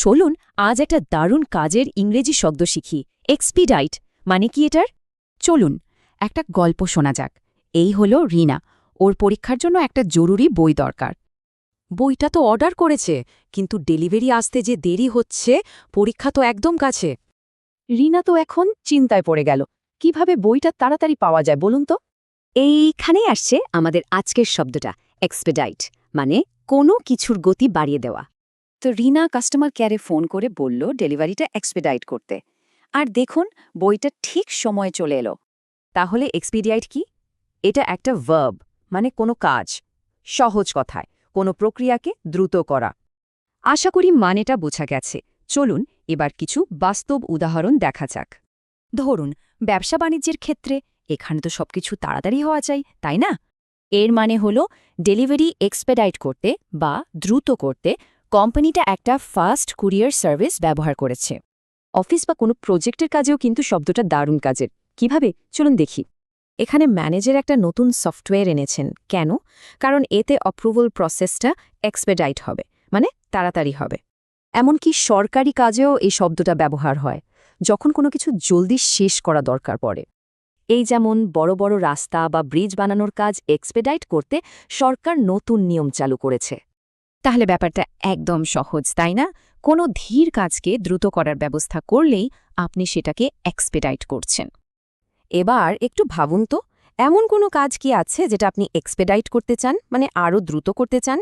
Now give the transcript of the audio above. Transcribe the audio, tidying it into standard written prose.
চলুন আজ একটা দারুণ কাজের ইংরেজি শব্দ শিখি। এক্সপিডাইট মানে কি এটার? চলুন একটা গল্প শোনা যাক। এই হলো রিনা। ওর পরীক্ষার জন্য একটা জরুরি বই দরকার। বইটা তো অর্ডার করেছে, কিন্তু ডেলিভারি আসতে যে দেরি হচ্ছে, পরীক্ষা তো একদম কাছে। রিনা তো এখন চিন্তায় পড়ে গেল। কিভাবে বইটা তাড়াতাড়ি পাওয়া যায় বলুন তো? এইখানেই আসছে আমাদের আজকের শব্দটা, এক্সপেডাইট মানে কোনো কিছুর গতি বাড়িয়ে দেওয়া। তো রিনা কাস্টমার কেয়ারে ফোন করে বলল ডেলিভারিটা এক্সপেডাইট করতে। আর দেখুন, বইটা ঠিক সময়ে চলে এলো। তাহলে এক্সপিডিয়াইট কি? এটা একটা ভার্ব, মানে কোনো কাজ। সহজ কথায় কোনো প্রক্রিয়াকে দ্রুত করা। আশা করি মানেটা বোঝা গেছে। চলুন এবার কিছু বাস্তব উদাহরণ দেখা যাক। ধরুন, ব্যবসা বাণিজ্যের ক্ষেত্রে এখানে তো সবকিছু তাড়াতাড়ি হওয়া চাই, তাই না? এর মানে হলো ডেলিভারি এক্সপেডাইট করতে বা দ্রুত করতে কোম্পানিটা একটা ফাস্ট কুরিয়ার সার্ভিস ব্যবহার করেছে। অফিস বা কোনো প্রজেক্টের কাজেও কিন্তু শব্দটা দারুণ কাজের। কিভাবে? চলুন দেখি। এখানে ম্যানেজার একটা নতুন সফটওয়্যার এনেছেন। কেন? কারণ এতে অ্যাপ্রুভাল প্রসেসটা এক্সপেডাইট হবে, মানে তাড়াতাড়ি হবে। এমনকি সরকারি কাজেও এই শব্দটা ব্যবহার হয়, যখন কোনো কিছু জলদি শেষ করা দরকার পড়ে। এই যেমন বড় বড় রাস্তা বা ব্রিজ বানানোর কাজ এক্সপেডাইট করতে সরকার নতুন নিয়ম চালু করেছে। তাহলে ব্যাপারটা একদম সহজ, তাই না? কোনো ধীর কাজকে দ্রুত করার ব্যবস্থা করলেই আপনি সেটাকে এক্সপেডাইট করছেন। এবার একটু ভাবুন তো, এমন কোনো কাজ কি আছে যেটা আপনি এক্সপেডাইট করতে চান, মানে আরও দ্রুত করতে চান?